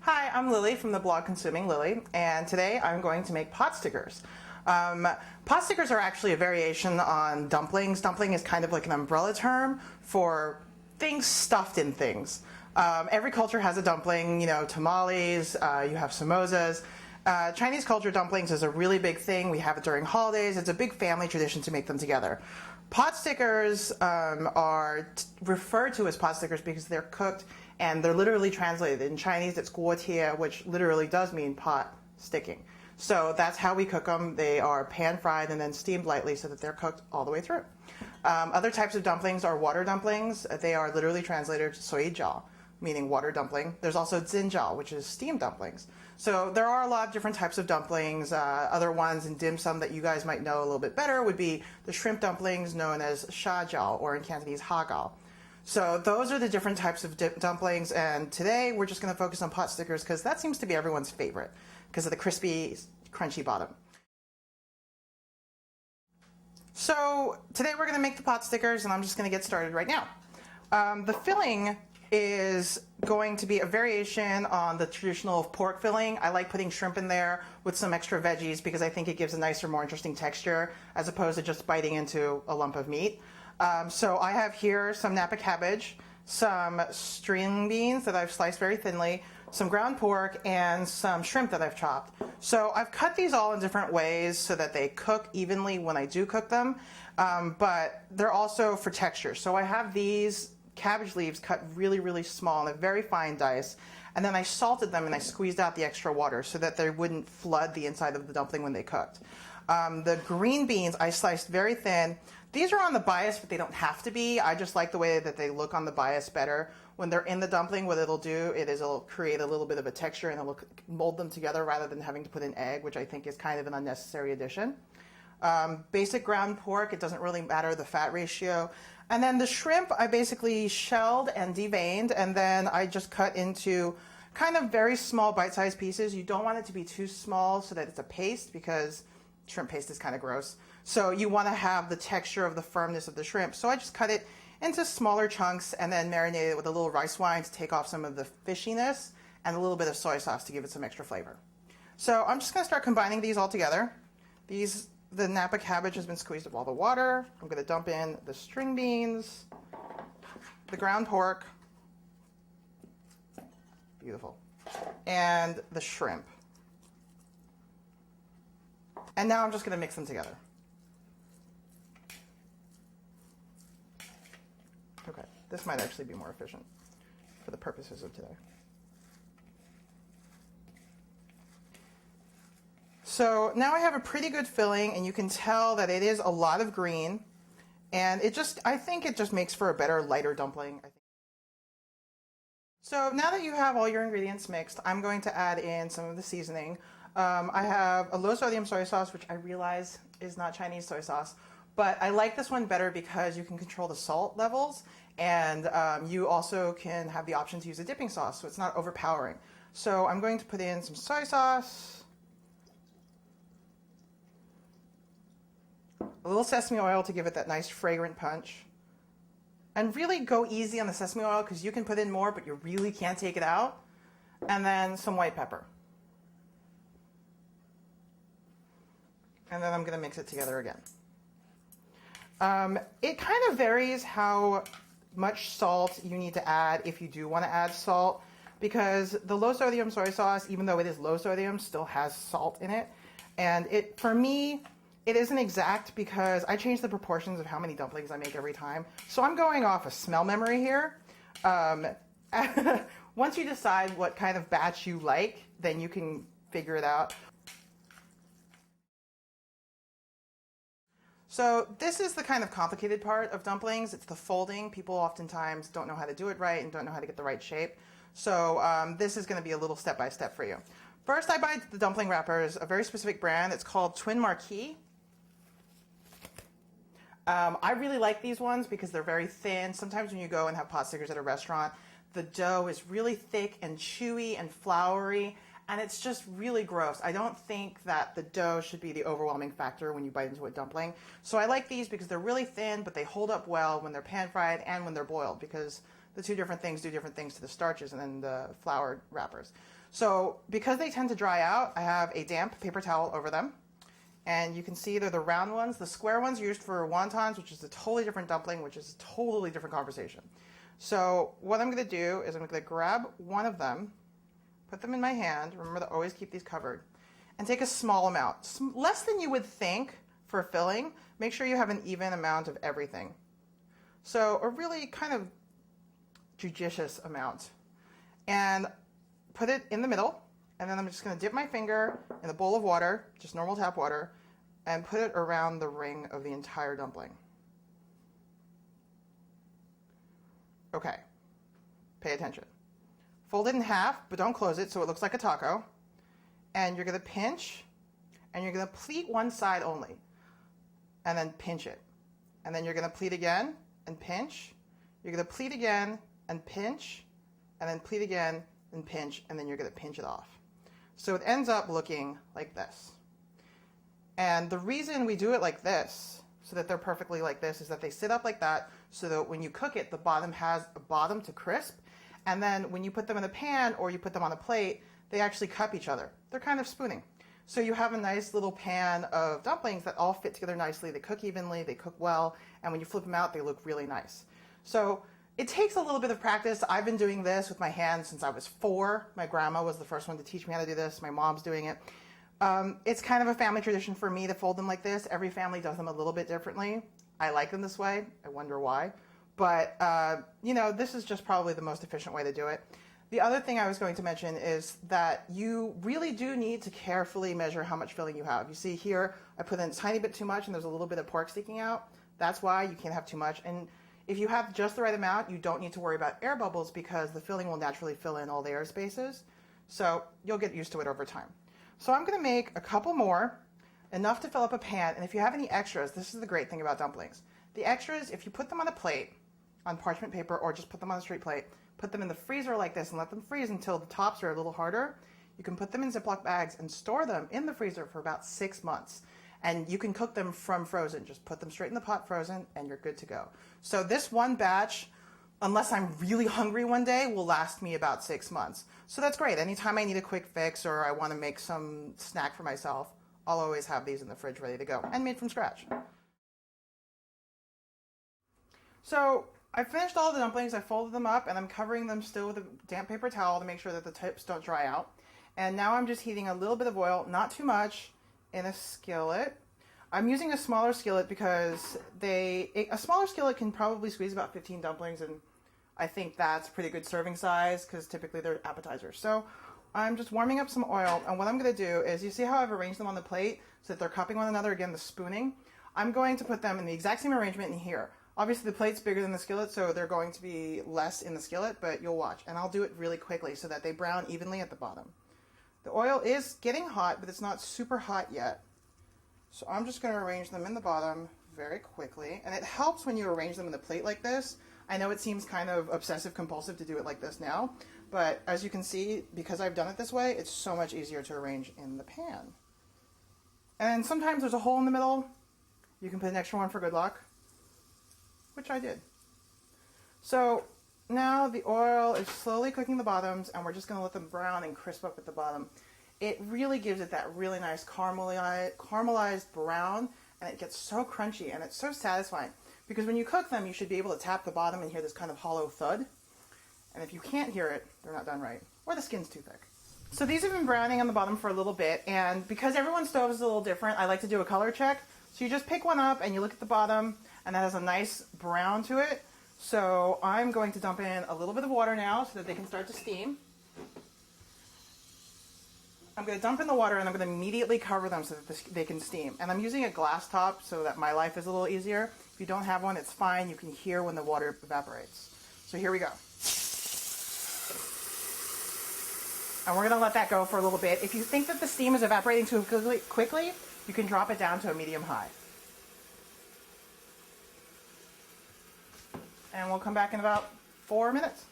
Hi, I'm Lily from the blog Consuming Lily, and today I'm going to make potstickers. Potstickers are actually a variation on dumplings. Dumpling is kind of like an umbrella term for things stuffed in things. Every culture has a dumpling, you know, tamales, you have samosas. Chinese culture, dumplings is a really big thing. We have it during holidays. It's a big family tradition to make them together. Potstickers are referred to as potstickers because they're cooked and they're literally translated. In Chinese, it's Guotie, which literally does mean pot sticking. So that's how we cook them. They are pan fried and then steamed lightly so that they're cooked all the way through. Other types of dumplings are water dumplings. They are literally translated to soy jiao, meaning water dumpling. There's also jinjiao, which is steamed dumplings. So there are a lot of different types of dumplings. Other ones in dim sum that you guys might know a little bit better would be the shrimp dumplings known as sha jiao, or in Cantonese ha gao. So those are the different types of dumplings, and today we're just going to focus on potstickers because that seems to be everyone's favorite because of the crispy, crunchy bottom. So today we're going to make the potstickers, and I'm just going to get started right now. The filling is going to be a variation on the traditional pork filling. I like putting shrimp in there with some extra veggies because I think it gives a nicer, more interesting texture as opposed to just biting into a lump of meat. So I have here some Napa cabbage, some string beans that I've sliced very thinly, some ground pork, and some shrimp that I've chopped. So I've cut these all in different ways so that they cook evenly when I do cook them, but they're also for texture. So I have these cabbage leaves cut really, really small in a very fine dice, and then I salted them and I squeezed out the extra water so that they wouldn't flood the inside of the dumpling when they cooked. The green beans I sliced very thin. These are on the bias, but they don't have to be. I just like the way that they look on the bias better. When they're in the dumpling, what it'll do is it'll create a little bit of a texture and it'll mold them together rather than having to put an egg, which I think is kind of an unnecessary addition. Basic ground pork, it doesn't really matter the fat ratio. And then the shrimp, I basically shelled and deveined, and then I just cut into kind of very small bite-sized pieces. You don't want it to be too small so that it's a paste because shrimp paste is kind of gross. So you want to have the texture of the firmness of the shrimp. So I just cut it into smaller chunks and then marinated it with a little rice wine to take off some of the fishiness and a little bit of soy sauce to give it some extra flavor. So I'm just going to start combining these all together. The Napa cabbage has been squeezed of all the water. I'm going to dump in the string beans, the ground pork, beautiful, and the shrimp. And now I'm just going to mix them together. Okay, this might actually be more efficient for the purposes of today. So now I have a pretty good filling, and you can tell that it is a lot of green, and I think it just makes for a better, lighter dumpling. So now that you have all your ingredients mixed, I'm going to add in some of the seasoning. I have a low sodium soy sauce, which I realize is not Chinese soy sauce, but I like this one better because you can control the salt levels, and you also can have the option to use a dipping sauce, so it's not overpowering. So I'm going to put in some soy sauce, a little sesame oil to give it that nice fragrant punch, and really go easy on the sesame oil because you can put in more, but you really can't take it out, and then some white pepper. And then I'm going to mix it together again. It kind of varies how much salt you need to add if you do want to add salt, because the low sodium soy sauce, even though it is low sodium, still has salt in it. And for me, it isn't exact because I change the proportions of how many dumplings I make every time. So I'm going off a smell memory here. Once you decide what kind of batch you like, then you can figure it out. So this is the kind of complicated part of dumplings. It's the folding. People oftentimes don't know how to do it right and don't know how to get the right shape. So this is going to be a little step-by-step for you. First, I buy the dumpling wrappers, a very specific brand. It's called Twin Marquis. I really like these ones because they're very thin. Sometimes when you go and have potstickers at a restaurant, the dough is really thick and chewy and floury, and it's just really gross. I don't think that the dough should be the overwhelming factor when you bite into a dumpling. So I like these because they're really thin, but they hold up well when they're pan fried and when they're boiled, because the two different things do different things to the starches and then the flour wrappers. So because they tend to dry out, I have a damp paper towel over them. And you can see they're the round ones. The square ones are used for wontons, which is a totally different dumpling, which is a totally different conversation. So what I'm going to do is I'm going to grab one of them, put them in my hand. Remember to always keep these covered. And take a small amount, less than you would think for filling. Make sure you have an even amount of everything. So a really kind of judicious amount. And put it in the middle. And then I'm just going to dip my finger in a bowl of water, just normal tap water, and put it around the ring of the entire dumpling. Okay, pay attention. Fold it in half, but don't close it so it looks like a taco. And you're going to pinch, and you're going to pleat one side only, and then pinch it. And then you're going to pleat again and pinch. You're going to pleat again and pinch, and then pleat again and pinch, and then you're going to pinch it off. So it ends up looking like this. And the reason we do it like this, so that they're perfectly like this, is that they sit up like that so that when you cook it, the bottom has a bottom to crisp. And then when you put them in a pan or you put them on a plate, they actually cup each other. They're kind of spooning. So you have a nice little pan of dumplings that all fit together nicely. They cook evenly, they cook well, and when you flip them out, they look really nice. So it takes a little bit of practice. I've been doing this with my hands since I was 4. My grandma was the first one to teach me how to do this. My mom's doing it. It's kind of a family tradition for me to fold them like this. Every family does them a little bit differently. I like them this way. I wonder why. But, you know, this is just probably the most efficient way to do it. The other thing I was going to mention is that you really do need to carefully measure how much filling you have. You see here, I put in a tiny bit too much and there's a little bit of pork sticking out. That's why you can't have too much. And if you have just the right amount, you don't need to worry about air bubbles because the filling will naturally fill in all the air spaces. So you'll get used to it over time. So I'm going to make a couple more, enough to fill up a pan. And if you have any extras, this is the great thing about dumplings. The extras, if you put them on a plate, on parchment paper, or just put them on a straight plate, put them in the freezer like this and let them freeze until the tops are a little harder. You can put them in Ziploc bags and store them in the freezer for about 6 months. And you can cook them from frozen. Just put them straight in the pot frozen and you're good to go. So this one batch, unless I'm really hungry one day, will last me about 6 months. So that's great. Anytime I need a quick fix or I want to make some snack for myself, I'll always have these in the fridge ready to go and made from scratch. So I finished all the dumplings. I folded them up and I'm covering them still with a damp paper towel to make sure that the tips don't dry out. And now I'm just heating a little bit of oil, not too much, in a skillet. I'm using a smaller skillet because a smaller skillet can probably squeeze about 15 dumplings, and I think that's pretty good serving size because typically they're appetizers. So I'm just warming up some oil, and what I'm going to do is, you see how I've arranged them on the plate so that they're cupping one another, again, the spooning? I'm going to put them in the exact same arrangement in here. Obviously the plate's bigger than the skillet, so they're going to be less in the skillet, but you'll watch. And I'll do it really quickly so that they brown evenly at the bottom. The oil is getting hot, but it's not super hot yet. So I'm just going to arrange them in the bottom very quickly. And it helps when you arrange them in the plate like this. I know it seems kind of obsessive compulsive to do it like this now, but as you can see, because I've done it this way, it's so much easier to arrange in the pan. And sometimes there's a hole in the middle. You can put an extra one for good luck, which I did. So now the oil is slowly cooking the bottoms, and we're just going to let them brown and crisp up at the bottom. It really gives it that really nice caramelized brown, and it gets so crunchy, and it's so satisfying. Because when you cook them, you should be able to tap the bottom and hear this kind of hollow thud. And if you can't hear it, they're not done right. Or the skin's too thick. So these have been browning on the bottom for a little bit, and because everyone's stove is a little different, I like to do a color check. So you just pick one up and you look at the bottom, and that has a nice brown to it. So I'm going to dump in a little bit of water now so that they can start to steam. I'm going to dump in the water and I'm going to immediately cover them so that they can steam. And I'm using a glass top so that my life is a little easier. If you don't have one, it's fine. You can hear when the water evaporates. So here we go. And we're going to let that go for a little bit. If you think that the steam is evaporating too quickly, you can drop it down to a medium-high. And we'll come back in about 4 minutes.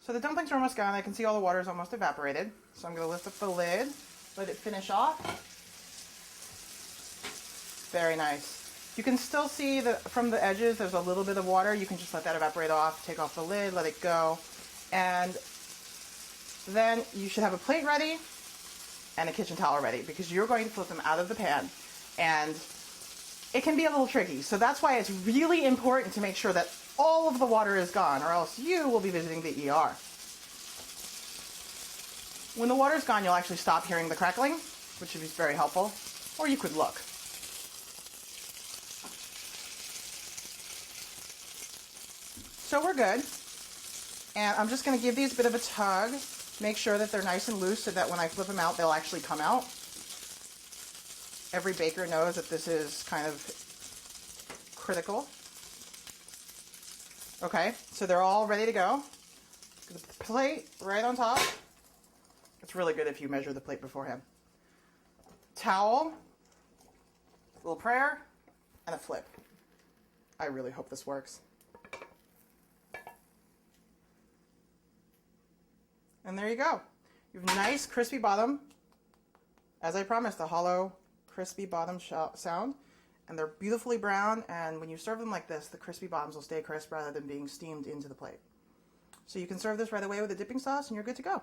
So the dumplings are almost gone. I can see all the water is almost evaporated. So I'm going to lift up the lid, let it finish off. Very nice. You can still see that from the edges there's a little bit of water. You can just let that evaporate off, take off the lid, let it go. And then you should have a plate ready and a kitchen towel ready, because you're going to flip them out of the pan, and it can be a little tricky. So that's why it's really important to make sure that all of the water is gone, or else you will be visiting the ER. When the water's gone, you'll actually stop hearing the crackling, which is very helpful, or you could look. So we're good, and I'm just going to give these a bit of a tug, make sure that they're nice and loose so that when I flip them out, they'll actually come out. Every baker knows that this is kind of critical. Okay, so they're all ready to go. The plate right on top. It's really good if you measure the plate beforehand. Towel, little prayer, and a flip. I really hope this works. And there you go. You have a nice crispy bottom. As I promised, a hollow, crispy bottom sound. And they're beautifully brown, and when you serve them like this, the crispy bottoms will stay crisp rather than being steamed into the plate. So you can serve this right away with a dipping sauce, and you're good to go.